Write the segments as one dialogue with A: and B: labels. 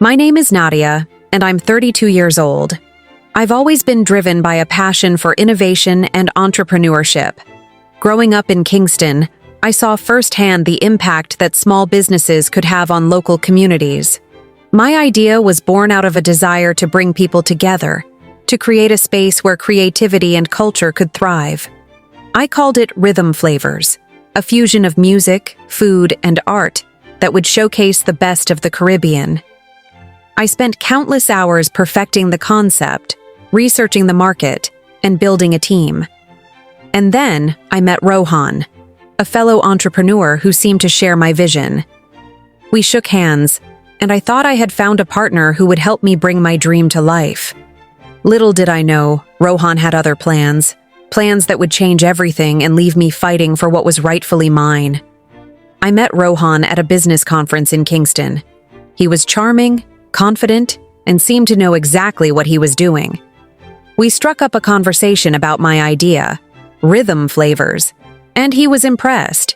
A: My name is Nadia, and I'm 32 years old. I've always been driven by a passion for innovation and entrepreneurship. Growing up in Kingston, I saw firsthand the impact that small businesses could have on local communities. My idea was born out of a desire to bring people together, to create a space where creativity and culture could thrive. I called it Rhythm Flavors, a fusion of music, food, and art that would showcase the best of the Caribbean. I spent countless hours perfecting the concept, researching the market, and building a team. And then I met Rohan, a fellow entrepreneur who seemed to share my vision. We shook hands, and I thought I had found a partner who would help me bring my dream to life. Little did I know, Rohan had other plans that would change everything and leave me fighting for what was rightfully mine. I met Rohan at a business conference in Kingston. He was charming, confident, and seemed to know exactly what he was doing. We struck up a conversation about my idea, Rhythm Flavors, and he was impressed.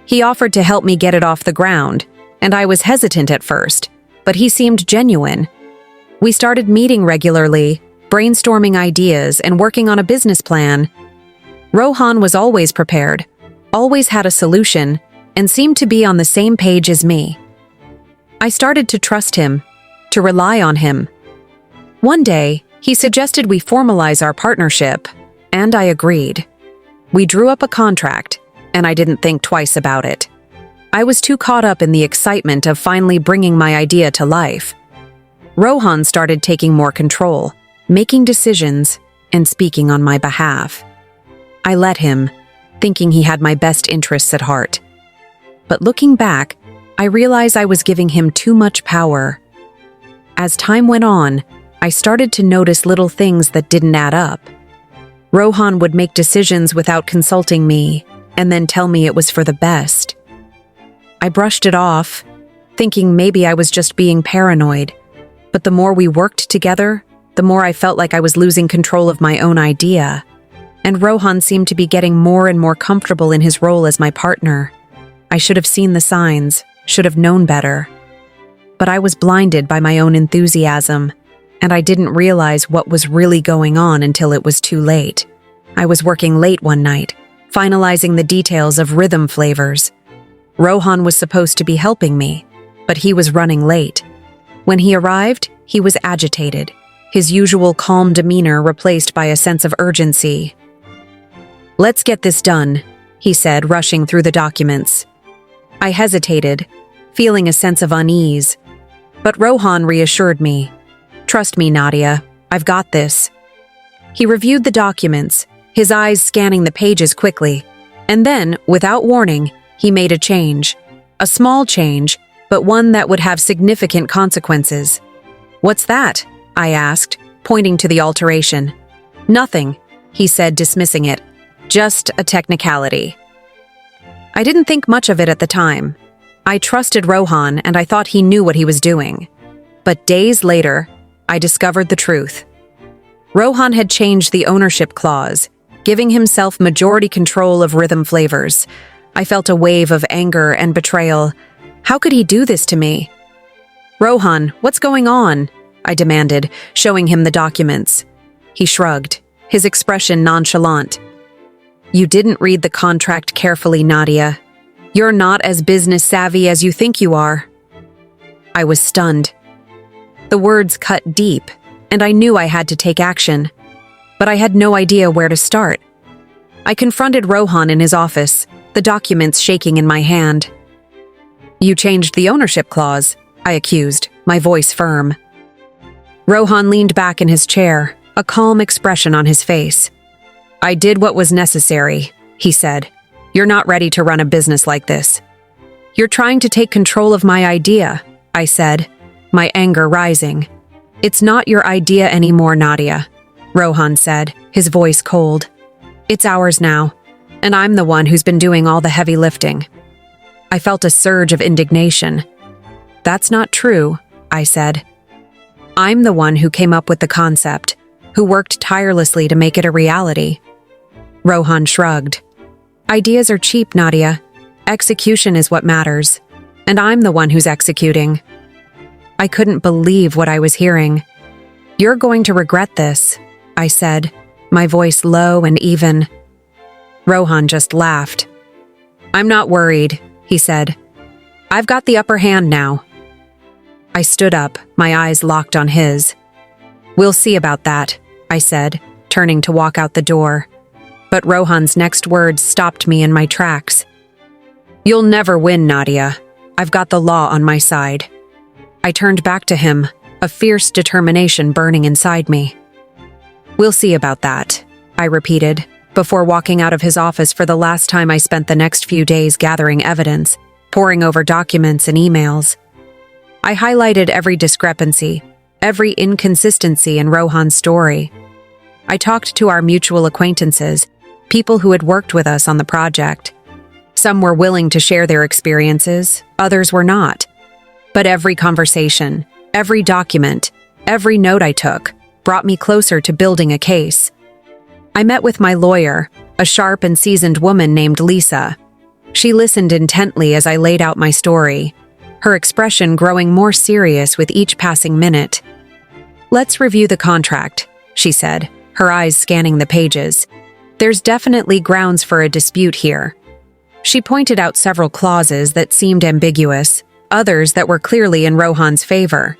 A: He offered to help me get it off the ground, and I was hesitant at first, but he seemed genuine. We started meeting regularly, brainstorming ideas and working on a business plan. Rohan was always prepared, always had a solution, and seemed to be on the same page as me. I started to trust him, to rely on him. One day, he suggested we formalize our partnership, and I agreed. We drew up a contract, and I didn't think twice about it. I was too caught up in the excitement of finally bringing my idea to life. Rohan started taking more control, making decisions, and speaking on my behalf. I let him, thinking he had my best interests at heart. But looking back, I realized I was giving him too much power. As time went on, I started to notice little things that didn't add up. Rohan would make decisions without consulting me, and then tell me it was for the best. I brushed it off, thinking maybe I was just being paranoid. But the more we worked together, the more I felt like I was losing control of my own idea. And Rohan seemed to be getting more and more comfortable in his role as my partner. I should have seen the signs, should have known better. But I was blinded by my own enthusiasm, and I didn't realize what was really going on until it was too late. I was working late one night, finalizing the details of Rhythm Flavors. Rohan was supposed to be helping me, but he was running late. When he arrived, he was agitated, his usual calm demeanor replaced by a sense of urgency. "Let's get this done," he said, rushing through the documents. I hesitated, feeling a sense of unease. But Rohan reassured me. "Trust me, Nadia, I've got this." He reviewed the documents, his eyes scanning the pages quickly, and then, without warning, he made a change. A small change, but one that would have significant consequences. "What's that?" I asked, pointing to the alteration. "Nothing," he said, dismissing it. "Just a technicality." I didn't think much of it at the time. I trusted Rohan and I thought he knew what he was doing. But days later, I discovered the truth. Rohan had changed the ownership clause, giving himself majority control of Rhythm Flavors. I felt a wave of anger and betrayal. How could he do this to me? "Rohan, what's going on?" I demanded, showing him the documents. He shrugged, his expression nonchalant. "You didn't read the contract carefully, Nadia. You're not as business savvy as you think you are." I was stunned. The words cut deep, and I knew I had to take action. But I had no idea where to start. I confronted Rohan in his office, the documents shaking in my hand. "You changed the ownership clause," I accused, my voice firm. Rohan leaned back in his chair, a calm expression on his face. "I did what was necessary," he said. "You're not ready to run a business like this." "You're trying to take control of my idea," I said, my anger rising. "It's not your idea anymore, Nadia," Rohan said, his voice cold. "It's ours now, and I'm the one who's been doing all the heavy lifting." I felt a surge of indignation. "That's not true," I said. "I'm the one who came up with the concept, who worked tirelessly to make it a reality." Rohan shrugged. "Ideas are cheap, Nadia. Execution is what matters, and I'm the one who's executing." I couldn't believe what I was hearing. "You're going to regret this," I said, my voice low and even. Rohan just laughed. "I'm not worried," he said. "I've got the upper hand now." I stood up, my eyes locked on his. "We'll see about that," I said, turning to walk out the door. But Rohan's next words stopped me in my tracks. "You'll never win, Nadia. I've got the law on my side." I turned back to him, a fierce determination burning inside me. "We'll see about that," I repeated, before walking out of his office for the last time. I spent the next few days gathering evidence, poring over documents and emails. I highlighted every discrepancy, every inconsistency in Rohan's story. I talked to our mutual acquaintances, people who had worked with us on the project. Some were willing to share their experiences, others were not. But every conversation, every document, every note I took brought me closer to building a case. I met with my lawyer, a sharp and seasoned woman named Lisa. She listened intently as I laid out my story, her expression growing more serious with each passing minute. "Let's review the contract," she said, her eyes scanning the pages. "There's definitely grounds for a dispute here." She pointed out several clauses that seemed ambiguous, others that were clearly in Rohan's favor.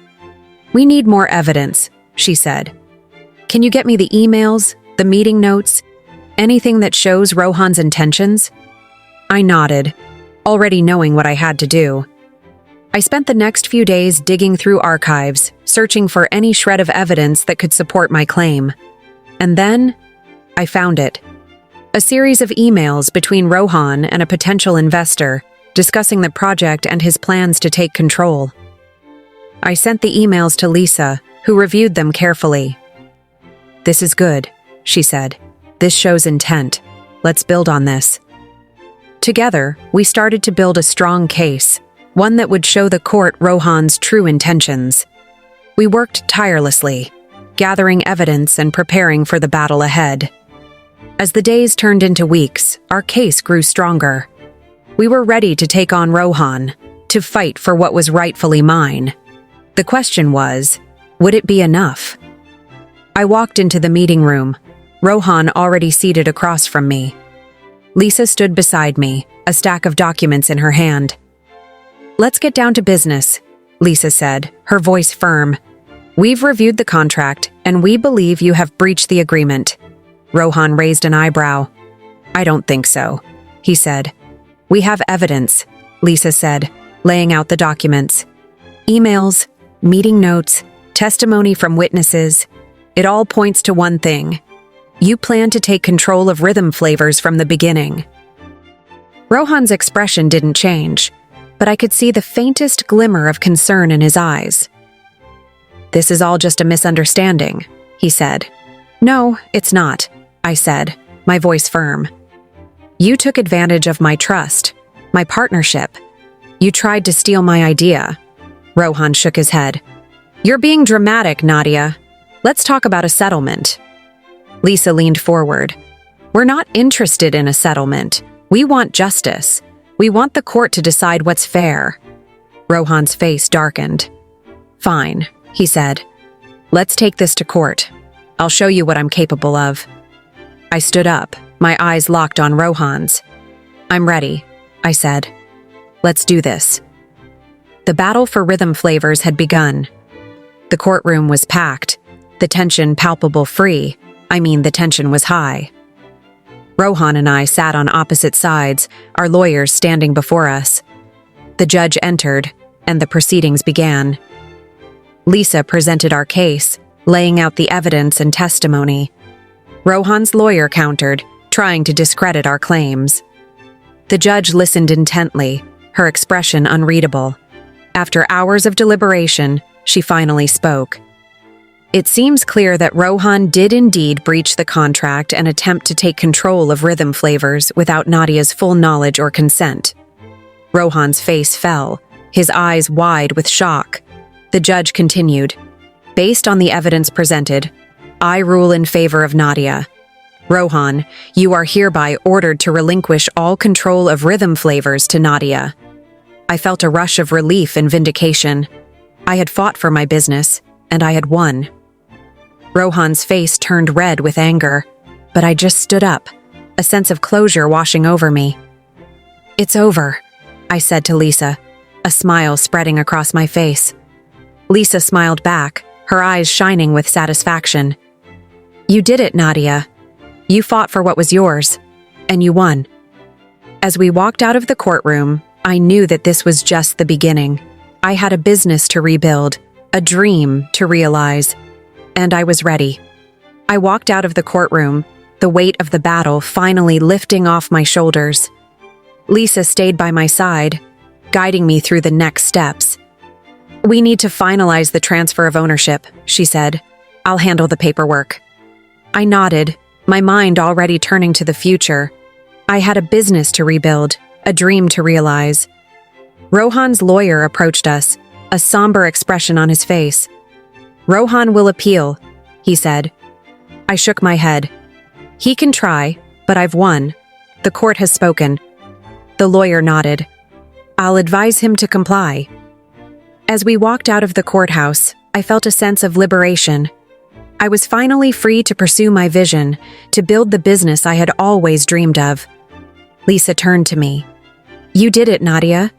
A: "We need more evidence," she said. "Can you get me the emails, the meeting notes, anything that shows Rohan's intentions?" I nodded, already knowing what I had to do. I spent the next few days digging through archives, searching for any shred of evidence that could support my claim. And then, I found it. A series of emails between Rohan and a potential investor, discussing the project and his plans to take control. I sent the emails to Lisa, who reviewed them carefully. "This is good," she said. "This shows intent. Let's build on this." Together, we started to build a strong case, one that would show the court Rohan's true intentions. We worked tirelessly, gathering evidence and preparing for the battle ahead. As the days turned into weeks, our case grew stronger. We were ready to take on Rohan, to fight for what was rightfully mine. The question was, would it be enough? I walked into the meeting room, Rohan already seated across from me. Lisa stood beside me, a stack of documents in her hand. "Let's get down to business," Lisa said, her voice firm. "We've reviewed the contract, and we believe you have breached the agreement." Rohan raised an eyebrow. "I don't think so," he said. "We have evidence," Lisa said, laying out the documents. "Emails, meeting notes, testimony from witnesses. It all points to one thing. You plan to take control of Rhythm Flavors from the beginning." Rohan's expression didn't change, but I could see the faintest glimmer of concern in his eyes. "This is all just a misunderstanding," he said. "No, it's not," I said, my voice firm. "You took advantage of my trust, my partnership. You tried to steal my idea." Rohan shook his head. "You're being dramatic, Nadia. Let's talk about a settlement." Lisa leaned forward. "We're not interested in a settlement. We want justice. We want the court to decide what's fair." Rohan's face darkened. "Fine," he said. "Let's take this to court. I'll show you what I'm capable of." I stood up, my eyes locked on Rohan's. "I'm ready," I said. "Let's do this." The battle for Rhythm Flavors had begun. The courtroom was packed, the tension palpable free. The tension was high. Rohan and I sat on opposite sides, our lawyers standing before us. The judge entered, and the proceedings began. Lisa presented our case, laying out the evidence and testimony. Rohan's lawyer countered, trying to discredit our claims. The judge listened intently, her expression unreadable. After hours of deliberation, she finally spoke. "It seems clear that Rohan did indeed breach the contract and attempt to take control of Rhythm Flavors without Nadia's full knowledge or consent." Rohan's face fell, his eyes wide with shock. The judge continued, "Based on the evidence presented, I rule in favor of Nadia. Rohan, you are hereby ordered to relinquish all control of Rhythm Flavors to Nadia." I felt a rush of relief and vindication. I had fought for my business, and I had won. Rohan's face turned red with anger, but I just stood up, a sense of closure washing over me. "It's over," I said to Lisa, a smile spreading across my face. Lisa smiled back, her eyes shining with satisfaction. "You did it, Nadia. You fought for what was yours, and you won." As we walked out of the courtroom, I knew that this was just the beginning. I had a business to rebuild, a dream to realize, and I was ready. I walked out of the courtroom, the weight of the battle finally lifting off my shoulders. Lisa stayed by my side, guiding me through the next steps. "We need to finalize the transfer of ownership," she said. "I'll handle the paperwork." I nodded, my mind already turning to the future. I had a business to rebuild, a dream to realize. Rohan's lawyer approached us, a somber expression on his face. "Rohan will appeal," he said. I shook my head. "He can try, but I've won. The court has spoken." The lawyer nodded. "I'll advise him to comply." As we walked out of the courthouse, I felt a sense of liberation. I was finally free to pursue my vision, to build the business I had always dreamed of. Lisa turned to me. "You did it, Nadia.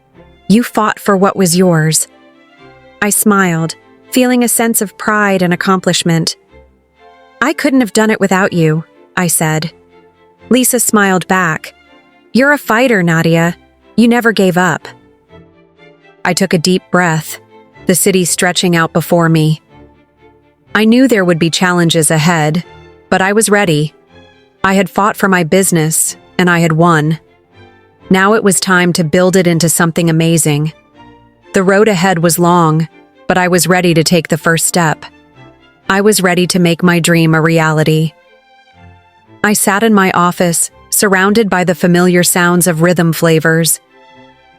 A: You fought for what was yours." I smiled, feeling a sense of pride and accomplishment. "I couldn't have done it without you," I said. Lisa smiled back. "You're a fighter, Nadia. You never gave up." I took a deep breath, the city stretching out before me. I knew there would be challenges ahead, but I was ready. I had fought for my business, and I had won. Now it was time to build it into something amazing. The road ahead was long, but I was ready to take the first step. I was ready to make my dream a reality. I sat in my office, surrounded by the familiar sounds of rhythm flavors.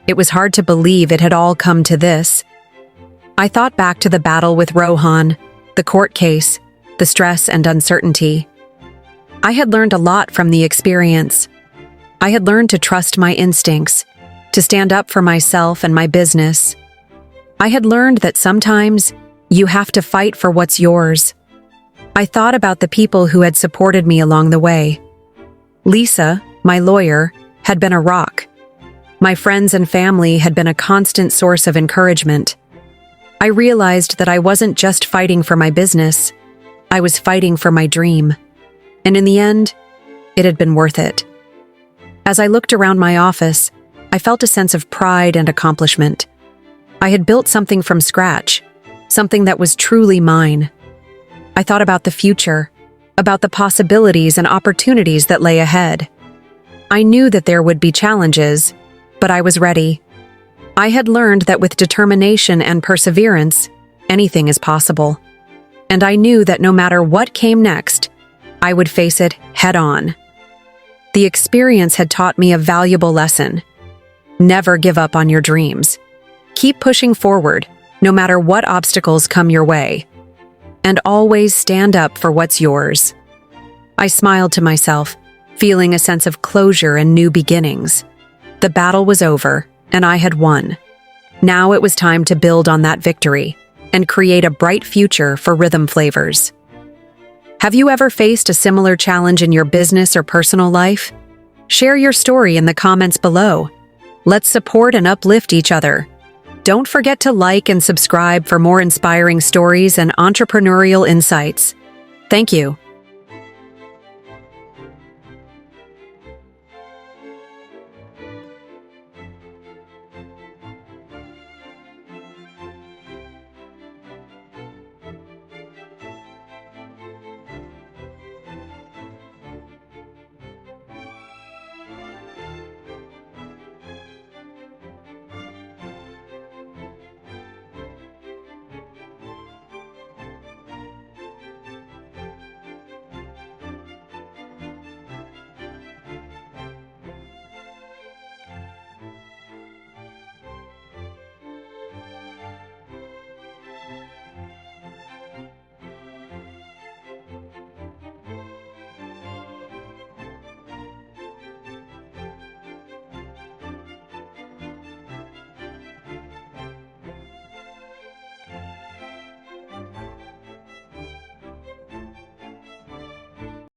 A: It was hard to believe it had all come to this. I thought back to the battle with Rohan, the court case, the stress and uncertainty. I had learned a lot from the experience. I had learned to trust my instincts, to stand up for myself and my business. I had learned that sometimes you have to fight for what's yours. I thought about the people who had supported me along the way. Lisa, my lawyer, had been a rock. My friends and family had been a constant source of encouragement. I realized that I wasn't just fighting for my business, I was fighting for my dream. And in the end, it had been worth it. As I looked around my office, I felt a sense of pride and accomplishment. I had built something from scratch, something that was truly mine. I thought about the future, about the possibilities and opportunities that lay ahead. I knew that there would be challenges, but I was ready. I had learned that with determination and perseverance, anything is possible. And I knew that no matter what came next, I would face it head-on. The experience had taught me a valuable lesson. Never give up on your dreams. Keep pushing forward, no matter what obstacles come your way. And always stand up for what's yours. I smiled to myself, feeling a sense of closure and new beginnings. The battle was over, and I had won. Now it was time to build on that victory and create a bright future for Rhythm Flavors. Have you ever faced a similar challenge in your business or personal life? Share your story in the comments below. Let's support and uplift each other. Don't forget to like and subscribe for more inspiring stories and entrepreneurial insights. Thank you.